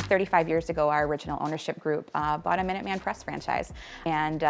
35 years ago, our original ownership group bought a Minuteman Press franchise and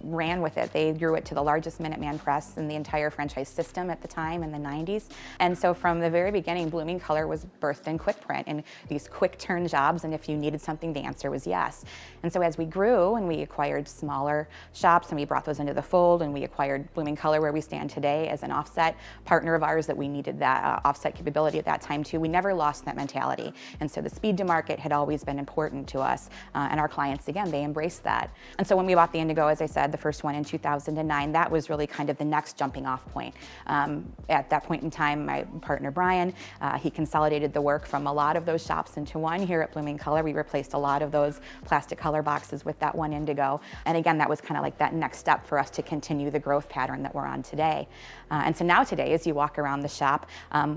ran with it. They grew it to the largest Minuteman Press in the entire franchise system at the time in the 90s. And so from the very beginning, Blooming Color was birthed in quick print and these quick turn jobs, and if you needed something, the answer was yes. And so as we grew and we acquired smaller shops and we brought those into the fold, and we acquired Blooming Color where we stand today as an offset partner of ours that we needed that offset capability at that time too, we never lost that mentality. And so the speed to market had always been important to us, and our clients, again, they embraced that. And so when we bought the Indigo, as I said, the first one in 2009, that was really kind of the next jumping off point. At that point in time, my partner Brian, he consolidated the work from a lot of those shops into one here at Blooming Color. We replaced a lot of those plastic color boxes with that one Indigo. And again, that was kind of like that next step for us to continue the growth pattern that we're on today. And so now today, as you walk around the shop,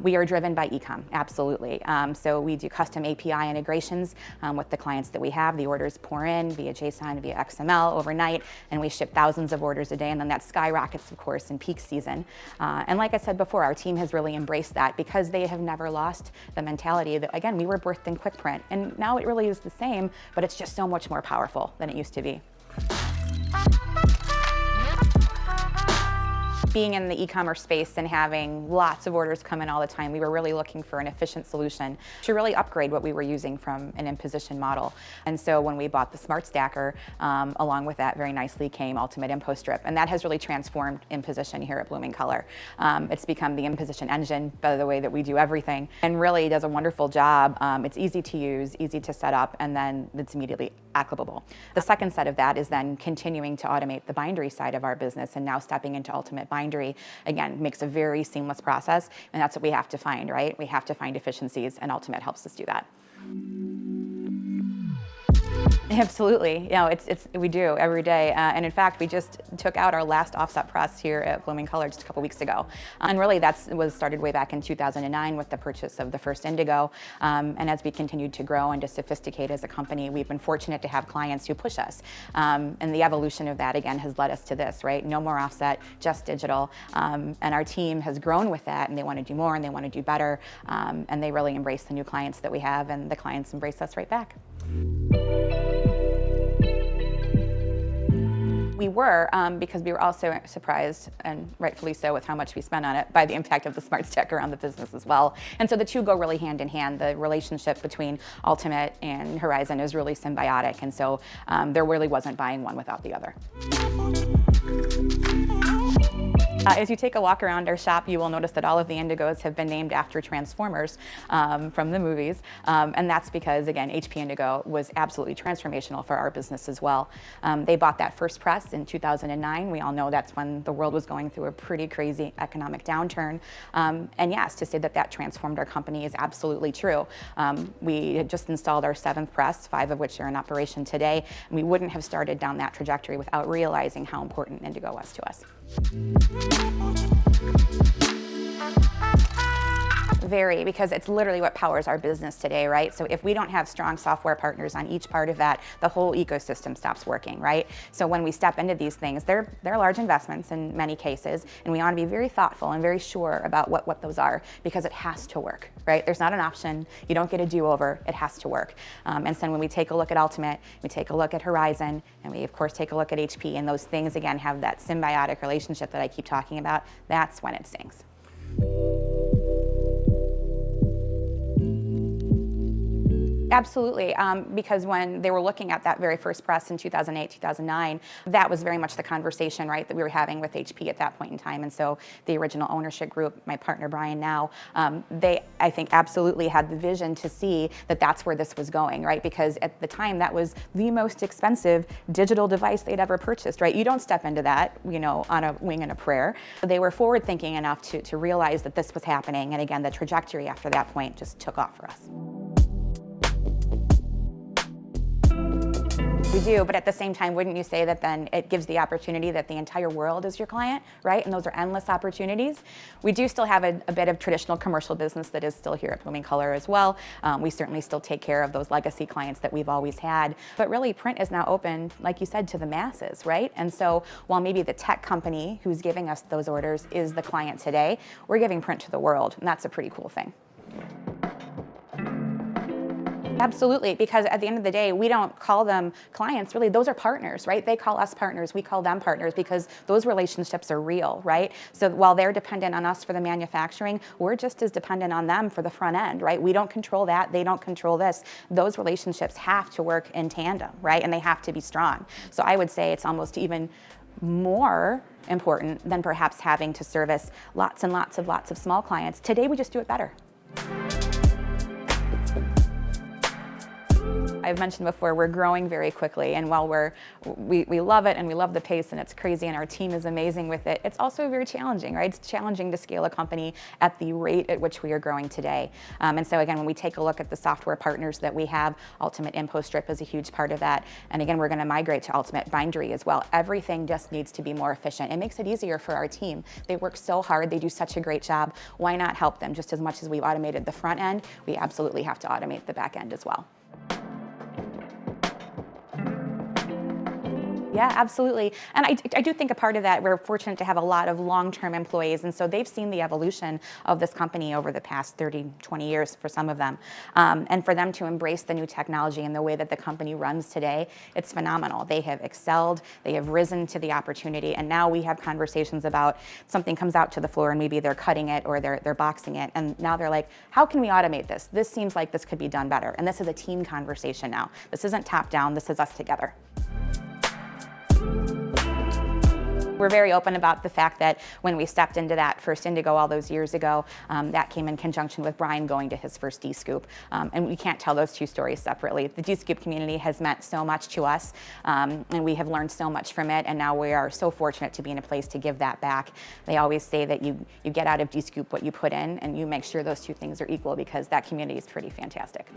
we are driven by e-com, absolutely. So we do custom API integrations with the clients that we have. The orders pour in via JSON, via XML overnight, and we ship thousands of orders a day, and then that skyrockets, of course, in peak season. And like I said before, our team has really embraced that because they have never lost the mentality that, again, we were birthed in quick print, and now it really is the same, but it's just so much more powerful than it used to be. Being in the e-commerce space and having lots of orders come in all the time, we were really looking for an efficient solution to really upgrade what we were using from an imposition model. And so when we bought the Smart Stacker, along with that very nicely came Ultimate Impostrip, and that has really transformed imposition here at Blooming Color. It's become the imposition engine by the way that we do everything, and really does a wonderful job. It's easy to use, easy to set up, and then it's immediately applicable. The second set of that is then continuing to automate the bindery side of our business, and now stepping into Ultimate Bindery, again, makes a very seamless process, and that's what we have to find, right? We have to find efficiencies, and Ultimate helps us do that. Absolutely, we do every day, and in fact, we just took out our last offset press here at Blooming Color just a couple weeks ago, and really that was started way back in 2009 with the purchase of the first Indigo, and as we continued to grow and to sophisticate as a company, we've been fortunate to have clients who push us, and the evolution of that again has led us to this, right? No more offset, just digital, and our team has grown with that, and they want to do more and they want to do better, and they really embrace the new clients that we have, and the clients embrace us right back. We were, because we were also surprised, and rightfully so, with how much we spent on it, by the impact of the Smart Stacker on the business as well. And so the two go really hand in hand. The relationship between Ultimate and Horizon is really symbiotic, and so there really wasn't buying one without the other. As you take a walk around our shop, you will notice that all of the Indigos have been named after Transformers from the movies, and that's because, again, HP Indigo was absolutely transformational for our business as well. They bought that first press in 2009. We all know that's when the world was going through a pretty crazy economic downturn, and yes, to say that that transformed our company is absolutely true. We had just installed our 7th press, 5 of which are in operation today, and we wouldn't have started down that trajectory without realizing how important Indigo was to us. Very, because it's literally what powers our business today, right? So if we don't have strong software partners on each part of that, the whole ecosystem stops working, right? So when we step into these things, they're large investments in many cases, and we want to be very thoughtful and very sure about what those are, because it has to work, right? There's not an option. You don't get a do-over. It has to work. And so when we take a look at Ultimate, we take a look at Horizon, and we, of course, take a look at HP, and those things, again, have that symbiotic relationship that I keep talking about. That's when it stings. Absolutely, because when they were looking at that very first press in 2008, 2009, that was very much the conversation, right, that we were having with HP at that point in time. And so the original ownership group, my partner Brian now, they, I think, absolutely had the vision to see that that's where this was going, right? Because at the time, that was the most expensive digital device they'd ever purchased, right? You don't step into that, on a wing and a prayer. They were forward thinking enough to realize that this was happening. And again, the trajectory after that point just took off for us. We do, but at the same time, wouldn't you say that then it gives the opportunity that the entire world is your client, right? And those are endless opportunities. We do still have a bit of traditional commercial business that is still here at Blooming Color as well. We certainly still take care of those legacy clients that we've always had. But really, print is now open, like you said, to the masses, right? And so while maybe the tech company who's giving us those orders is the client today, we're giving print to the world, and that's a pretty cool thing. Absolutely, because at the end of the day, we don't call them clients, really, those are partners, right? They call us partners, we call them partners, because those relationships are real, right? So while they're dependent on us for the manufacturing, we're just as dependent on them for the front end, right? We don't control that, they don't control this. Those relationships have to work in tandem, right? And they have to be strong. So I would say it's almost even more important than perhaps having to service lots and lots of small clients. Today, we just do it better. I've mentioned before, we're growing very quickly, and while we love it and we love the pace and it's crazy and our team is amazing with it, it's also very challenging, right? It's challenging to scale a company at the rate at which we are growing today. And so again, when we take a look at the software partners that we have, Ultimate Impostrip is a huge part of that. And again, we're going to migrate to Ultimate Bindery as well. Everything just needs to be more efficient. It makes it easier for our team. They work so hard, they do such a great job. Why not help them? Just as much as we've automated the front end, we absolutely have to automate the back end as well. Yeah, absolutely. And I do think a part of that, we're fortunate to have a lot of long-term employees, and so they've seen the evolution of this company over the past 30, 20 years for some of them. And for them to embrace the new technology and the way that the company runs today, it's phenomenal. They have excelled, they have risen to the opportunity, and now we have conversations about something comes out to the floor and maybe they're cutting it or they're boxing it, and now they're like, how can we automate this? This seems like this could be done better. And this is a team conversation now. This isn't top-down, this is us together. We're very open about the fact that when we stepped into that first Indigo all those years ago, that came in conjunction with Brian going to his first DSCOOP. And we can't tell those two stories separately. The DSCOOP community has meant so much to us, and we have learned so much from it, and now we are so fortunate to be in a place to give that back. They always say that you get out of DSCOOP what you put in, and you make sure those two things are equal, because that community is pretty fantastic.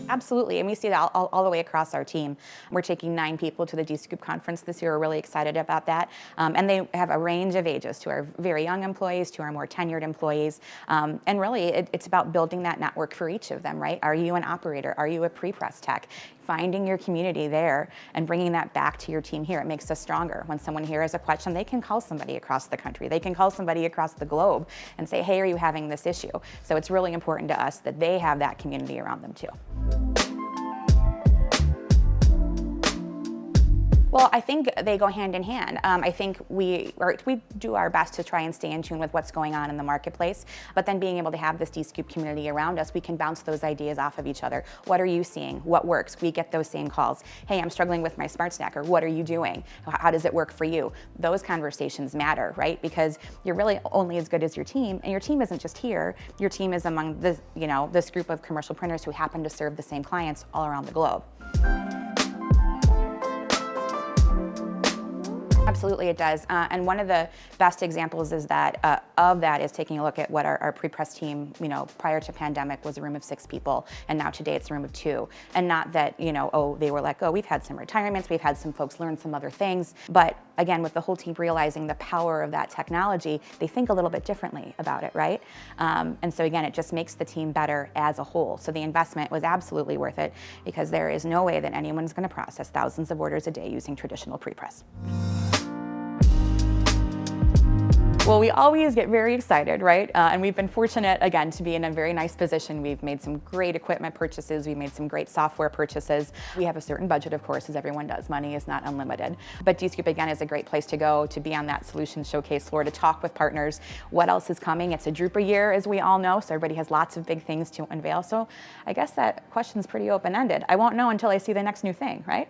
Absolutely, and we see that all the way across our team. We're taking 9 people to the DSCOOP conference this year. We're really excited about that. And they have a range of ages, to our very young employees, to our more tenured employees. And really, it's about building that network for each of them, right? Are you an operator? Are you a pre-press tech? Finding your community there and bringing that back to your team here. It makes us stronger. When someone here has a question, they can call somebody across the country. They can call somebody across the globe and say, hey, are you having this issue? So it's really important to us that they have that community around them too. Well, I think they go hand in hand. I think we do our best to try and stay in tune with what's going on in the marketplace, but then being able to have this DSCOOP community around us, we can bounce those ideas off of each other. What are you seeing? What works? We get those same calls. Hey, I'm struggling with my smart stacker. What are you doing? How does it work for you? Those conversations matter, right? Because you're really only as good as your team, and your team isn't just here. Your team is among this group of commercial printers who happen to serve the same clients all around the globe. Absolutely, it does. And one of the best examples is that of that is taking a look at what our pre-press team, prior to pandemic was a room of 6 people, and now today it's a room of 2. And not that, they were like, oh, we've had some retirements, we've had some folks learn some other things. But again, with the whole team realizing the power of that technology, they think a little bit differently about it, right? And so again, it just makes the team better as a whole. So the investment was absolutely worth it, because there is no way that anyone's going to process thousands of orders a day using traditional pre-press. Well, we always get very excited, right? And we've been fortunate, again, to be in a very nice position. We've made some great equipment purchases. We've made some great software purchases. We have a certain budget, of course, as everyone does. Money is not unlimited. But DSCOOP, again, is a great place to go, to be on that solution showcase floor, to talk with partners. What else is coming? It's a Drupa year, as we all know, so everybody has lots of big things to unveil. So I guess that question's pretty open-ended. I won't know until I see the next new thing, right?